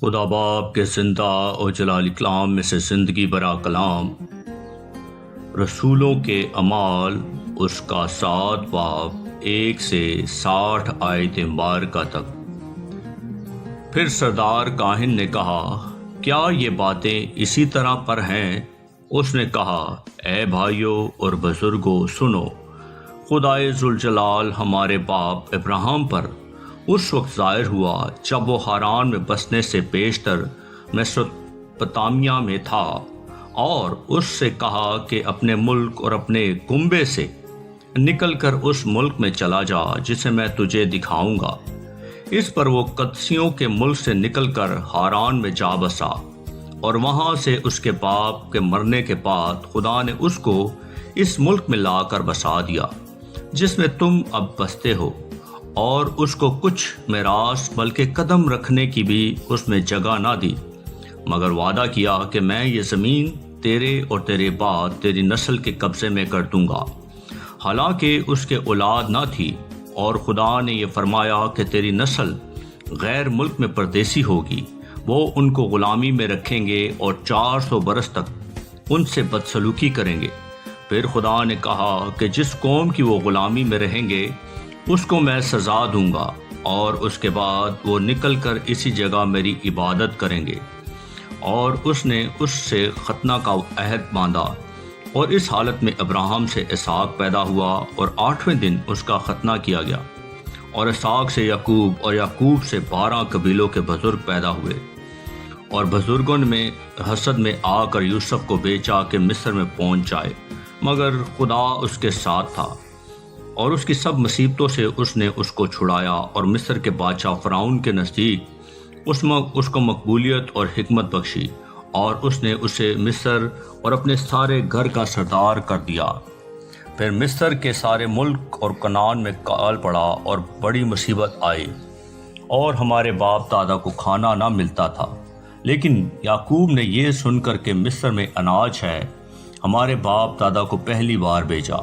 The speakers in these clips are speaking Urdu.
خدا باپ کے زندہ اور جلال کلام میں سے زندگی برا کلام، رسولوں کے اعمال اس کا 7 باب 1 سے 60 آیت مبارکہ تک۔ پھر سردار کاہن نے کہا، کیا یہ باتیں اسی طرح پر ہیں؟ اس نے کہا، اے بھائیو اور بزرگوں سنو، خدائے ذوالجلال ہمارے باپ ابراہیم پر اس وقت ظاہر ہوا جب وہ ہاران میں بسنے سے بیشتر میسوپوتامیہ میں تھا، اور اس سے کہا کہ اپنے ملک اور اپنے کنبے سے نکل کر اس ملک میں چلا جا جسے میں تجھے دکھاؤں گا۔ اس پر وہ قدسیوں کے ملک سے نکل کر ہاران میں جا بسا، اور وہاں سے اس کے باپ کے مرنے کے بعد خدا نے اس کو اس ملک میں لا کر بسا دیا جس میں تم اب بستے ہو، اور اس کو کچھ میراث بلکہ قدم رکھنے کی بھی اس میں جگہ نہ دی، مگر وعدہ کیا کہ میں یہ زمین تیرے اور تیرے بعد تیری نسل کے قبضے میں کر دوں گا۔ حالانکہ اس کے اولاد نہ تھی، اور خدا نے یہ فرمایا کہ تیری نسل غیر ملک میں پردیسی ہوگی، وہ ان کو غلامی میں رکھیں گے اور 400 برس تک ان سے بدسلوکی کریں گے۔ پھر خدا نے کہا کہ جس قوم کی وہ غلامی میں رہیں گے اس کو میں سزا دوں گا، اور اس کے بعد وہ نکل کر اسی جگہ میری عبادت کریں گے۔ اور اس نے اس سے ختنہ کا عہد باندھا، اور اس حالت میں ابراہیم سے اسحاق پیدا ہوا، اور 8ویں دن اس کا ختنہ کیا گیا، اور اسحاق سے یعقوب، اور یعقوب سے 12 قبیلوں کے بزرگ پیدا ہوئے۔ اور بزرگوں میں حسد میں آ کر یوسف کو بیچا کہ مصر میں پہنچ جائے، مگر خدا اس کے ساتھ تھا، اور اس کی سب مصیبتوں سے اس نے اس کو چھڑایا، اور مصر کے بادشاہ فرعون کے نزدیک اس کو مقبولیت اور حکمت بخشی، اور اس نے اسے مصر اور اپنے سارے گھر کا سردار کر دیا۔ پھر مصر کے سارے ملک اور کنعان میں کال پڑا، اور بڑی مصیبت آئی، اور ہمارے باپ دادا کو کھانا نہ ملتا تھا۔ لیکن یعقوب نے یہ سن کر کہ مصر میں اناج ہے، ہمارے باپ دادا کو پہلی بار بھیجا،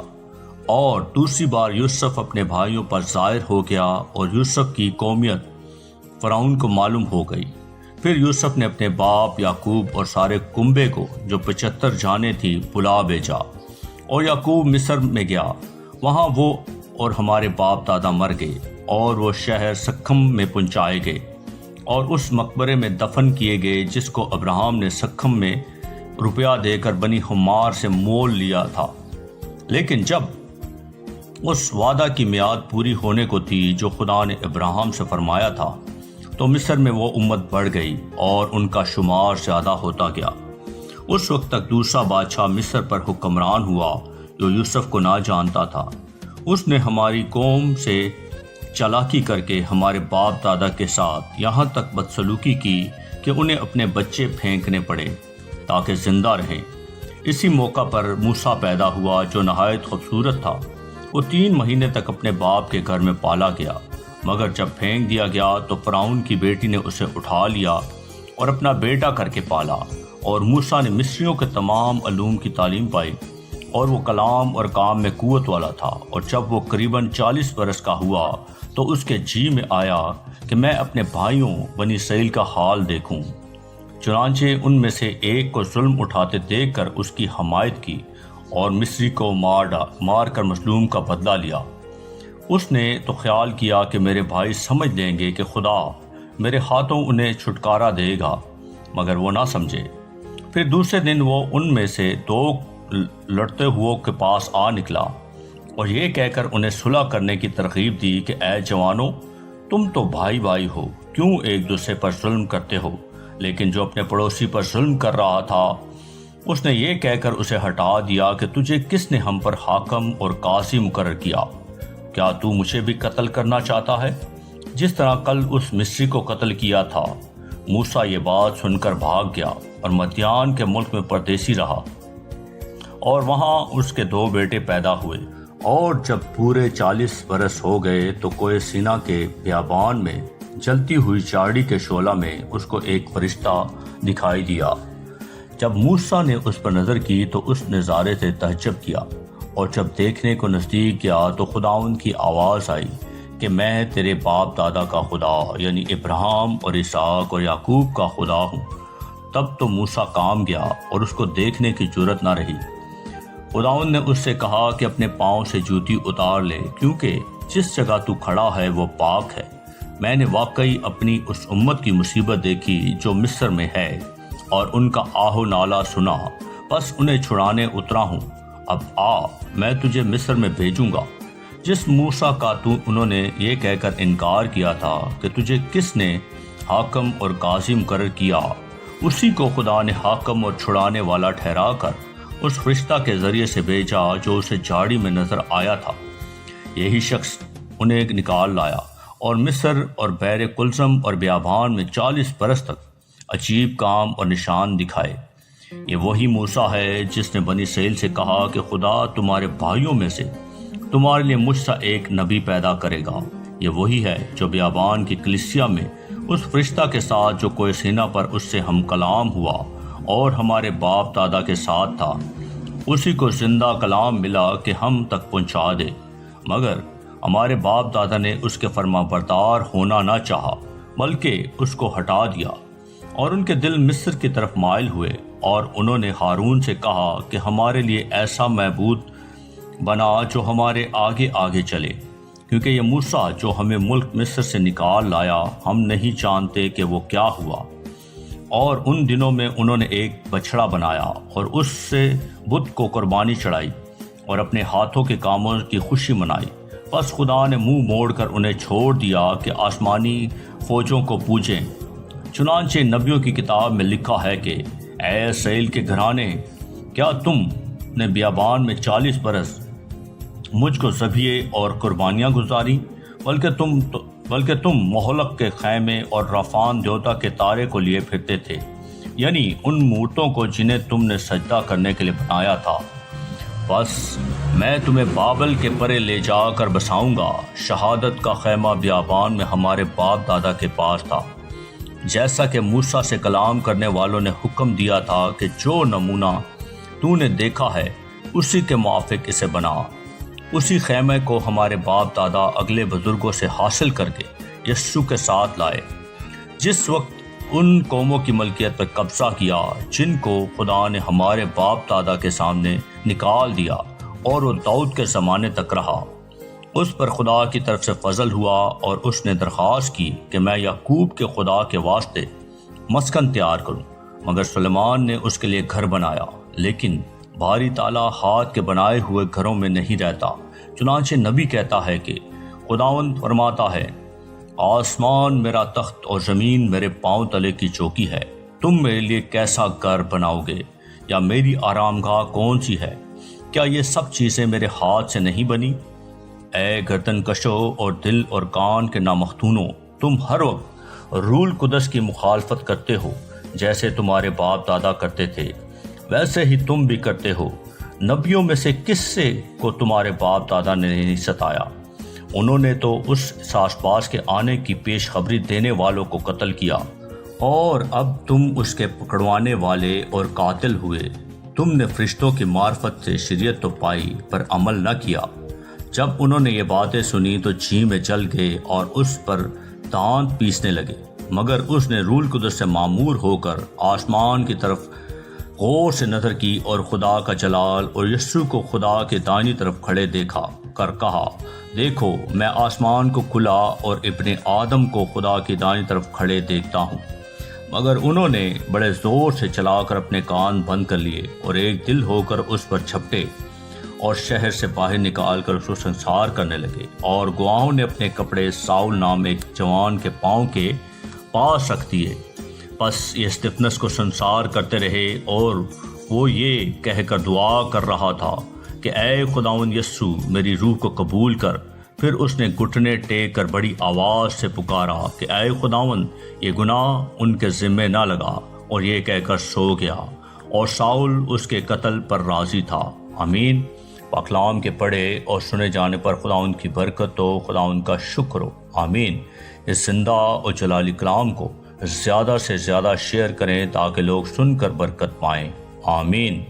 اور دوسری بار یوسف اپنے بھائیوں پر ظاہر ہو گیا، اور یوسف کی قومیت فرعون کو معلوم ہو گئی۔ پھر یوسف نے اپنے باپ یعقوب اور سارے کنبے کو جو 75 جانیں تھی بلا بھیجا، اور یعقوب مصر میں گیا، وہاں وہ اور ہمارے باپ دادا مر گئے، اور وہ شہر سکھم میں پہنچائے گئے، اور اس مقبرے میں دفن کیے گئے جس کو ابراہیم نے سکھم میں روپیہ دے کر بنی حمار سے مول لیا تھا۔ لیکن جب اس وعدہ کی میعاد پوری ہونے کو تھی جو خدا نے ابراہیم سے فرمایا تھا، تو مصر میں وہ امت بڑھ گئی، اور ان کا شمار زیادہ ہوتا گیا۔ اس وقت تک دوسرا بادشاہ مصر پر حکمران ہوا جو یوسف کو نہ جانتا تھا۔ اس نے ہماری قوم سے چالاکی کر کے ہمارے باپ دادا کے ساتھ یہاں تک بدسلوکی کی کہ انہیں اپنے بچے پھینکنے پڑے تاکہ زندہ رہیں۔ اسی موقع پر موسیٰ پیدا ہوا جو نہایت خوبصورت تھا۔ وہ 3 مہینے تک اپنے باپ کے گھر میں پالا گیا، مگر جب پھینک دیا گیا تو فرعون کی بیٹی نے اسے اٹھا لیا اور اپنا بیٹا کر کے پالا۔ اور موسیٰ نے مصریوں کے تمام علوم کی تعلیم پائی، اور وہ کلام اور کام میں قوت والا تھا۔ اور جب وہ قریباً 40 برس کا ہوا تو اس کے جی میں آیا کہ میں اپنے بھائیوں بنی اسرائیل کا حال دیکھوں۔ چنانچہ ان میں سے ایک کو ظلم اٹھاتے دیکھ کر اس کی حمایت کی، اور مصری کو مار کر مظلوم کا بدلہ لیا۔ اس نے تو خیال کیا کہ میرے بھائی سمجھ لیں گے کہ خدا میرے ہاتھوں انہیں چھٹکارا دے گا، مگر وہ نہ سمجھے۔ پھر دوسرے دن وہ ان میں سے 2 لڑتے ہوئے کے پاس آ نکلا، اور یہ کہہ کر انہیں صلح کرنے کی ترغیب دی کہ اے جوانوں، تم تو بھائی بھائی ہو، کیوں ایک دوسرے پر ظلم کرتے ہو؟ لیکن جو اپنے پڑوسی پر ظلم کر رہا تھا اس نے یہ کہہ کر اسے ہٹا دیا کہ تجھے کس نے ہم پر حاکم اور قاضی مقرر کیا؟ کیا تو مجھے بھی قتل کرنا چاہتا ہے جس طرح کل اس مصری کو قتل کیا تھا؟ موسیٰ یہ بات سن کر بھاگ گیا، اور مدیان کے ملک میں پردیسی رہا، اور وہاں اس کے 2 بیٹے پیدا ہوئے۔ اور جب پورے 40 برس ہو گئے تو کوہ سینا کے بیابان میں جلتی ہوئی چاڑی کے شعلہ میں اس کو ایک فرشتہ دکھائی دیا۔ جب موسیٰ نے اس پر نظر کی تو اس نظارے سے تعجب کیا، اور جب دیکھنے کو نزدیک گیا تو خداوند کی آواز آئی کہ میں تیرے باپ دادا کا خدا یعنی ابراہیم اور اسحاق اور یعقوب کا خدا ہوں۔ تب تو موسیٰ کام گیا اور اس کو دیکھنے کی جرت نہ رہی۔ خداوند نے اس سے کہا کہ اپنے پاؤں سے جوتی اتار لے، کیونکہ جس جگہ تو کھڑا ہے وہ پاک ہے۔ میں نے واقعی اپنی اس امت کی مصیبت دیکھی جو مصر میں ہے، اور ان کا آہ و نالہ سنا، بس انہیں چھڑانے اترا ہوں۔ اب آ، میں تجھے مصر میں بھیجوں گا۔ جس موسیٰ کا تو انہوں نے یہ کہہ کر انکار کیا تھا کہ تجھے کس نے حاکم اور قاضی مقرر کیا، اسی کو خدا نے حاکم اور چھڑانے والا ٹھہرا کر اس فرشتہ کے ذریعے سے بھیجا جو اسے جھاڑی میں نظر آیا تھا۔ یہی شخص انہیں نکال لایا اور مصر اور بحر کلثم اور بیابان میں 40 برس تک عجیب کام اور نشان دکھائے۔ یہ وہی موسیٰ ہے جس نے بنی اسرائیل سے کہا کہ خدا تمہارے بھائیوں میں سے تمہارے لیے مجھ سا ایک نبی پیدا کرے گا۔ یہ وہی ہے جو بیابان کی کلیسیا میں اس فرشتہ کے ساتھ جو کوہ سینا پر اس سے ہم کلام ہوا اور ہمارے باپ دادا کے ساتھ تھا، اسی کو زندہ کلام ملا کہ ہم تک پہنچا دے، مگر ہمارے باپ دادا نے اس کے فرما بردار ہونا نہ چاہا، بلکہ اس کو ہٹا دیا، اور ان کے دل مصر کی طرف مائل ہوئے، اور انہوں نے ہارون سے کہا کہ ہمارے لیے ایسا معبود بنا جو ہمارے آگے آگے چلے، کیونکہ یہ موسیٰ جو ہمیں ملک مصر سے نکال لایا، ہم نہیں جانتے کہ وہ کیا ہوا۔ اور ان دنوں میں انہوں نے ایک بچڑا بنایا اور اس سے بت کو قربانی چڑھائی اور اپنے ہاتھوں کے کاموں کی خوشی منائی۔ بس خدا نے منہ موڑ کر انہیں چھوڑ دیا کہ آسمانی فوجوں کو پوجیں۔ چنانچہ نبیوں کی کتاب میں لکھا ہے کہ اے اسرائیل کے گھرانے، کیا تم نے بیابان میں 40 برس مجھ کو ذبیحے اور قربانیاں گزاری؟ بلکہ تم مہلک کے خیمے اور رافان دیوتا کے تارے کو لیے پھرتے تھے، یعنی ان مورتوں کو جنہیں تم نے سجدہ کرنے کے لیے بنایا تھا۔ بس میں تمہیں بابل کے پرے لے جا کر بساؤں گا۔ شہادت کا خیمہ بیابان میں ہمارے باپ دادا کے پاس تھا، جیسا کہ موسیٰ سے کلام کرنے والوں نے حکم دیا تھا کہ جو نمونہ تو نے دیکھا ہے اسی کے موافق اسے بنا۔ اسی خیمے کو ہمارے باپ دادا اگلے بزرگوں سے حاصل کر کے یسوع کے ساتھ لائے، جس وقت ان قوموں کی ملکیت پر قبضہ کیا جن کو خدا نے ہمارے باپ دادا کے سامنے نکال دیا، اور وہ داؤد کے زمانے تک رہا۔ اس پر خدا کی طرف سے فضل ہوا، اور اس نے درخواست کی کہ میں یعقوب کے خدا کے واسطے مسکن تیار کروں، مگر سلیمان نے اس کے لیے گھر بنایا، لیکن بھاری تالا ہاتھ کے بنائے ہوئے گھروں میں نہیں رہتا۔ چنانچہ نبی کہتا ہے کہ خداوند فرماتا ہے، آسمان میرا تخت اور زمین میرے پاؤں تلے کی چوکی ہے، تم میرے لیے کیسا گھر بناؤ گے، یا میری آرام گاہ کون سی ہے؟ کیا یہ سب چیزیں میرے ہاتھ سے نہیں بنی؟ اے گردن کشو اور دل اور کان کے نامختونوں، تم ہر وقت روح القدس کی مخالفت کرتے ہو، جیسے تمہارے باپ دادا کرتے تھے ویسے ہی تم بھی کرتے ہو۔ نبیوں میں سے کس سے کو تمہارے باپ دادا نے نہیں ستایا؟ انہوں نے تو اس ساس کے آنے کی پیش خبری دینے والوں کو قتل کیا، اور اب تم اس کے پکڑوانے والے اور قاتل ہوئے۔ تم نے فرشتوں کی معرفت سے شریعت تو پائی پر عمل نہ کیا۔ جب انہوں نے یہ باتیں سنی تو جی میں جل گئے اور اس پر دانت پیسنے لگے، مگر اس نے روح القدس سے معمور ہو کر آسمان کی طرف غور سے نظر کی اور خدا کا جلال اور یسوع کو خدا کے دائنی طرف کھڑے دیکھا کر کہا، دیکھو میں آسمان کو کھلا اور ابن آدم کو خدا کی دائنی طرف کھڑے دیکھتا ہوں۔ مگر انہوں نے بڑے زور سے چلا کر اپنے کان بند کر لیے اور ایک دل ہو کر اس پر جھپٹے اور شہر سے باہر نکال کر اس کو سنسار کرنے لگے، اور گواہوں نے اپنے کپڑے ساؤل نام ایک جوان کے پاؤں کے پاس رکھ دیے۔ بس یہ استفنس کو سنسار کرتے رہے، اور وہ یہ کہہ کر دعا کر رہا تھا کہ اے خداوند یسوع میری روح کو قبول کر۔ پھر اس نے گھٹنے ٹیک کر بڑی آواز سے پکارا کہ اے خداوند یہ گناہ ان کے ذمے نہ لگا، اور یہ کہہ کر سو گیا، اور ساؤل اس کے قتل پر راضی تھا۔ آمین۔ پاکلام کے پڑھے اور سنے جانے پر خداوند کی برکت ہو، خداوند کا شکر ہو۔ آمین۔ اس زندہ اور جلالی کلام کو زیادہ سے زیادہ شیئر کریں تاکہ لوگ سن کر برکت پائیں۔ آمین۔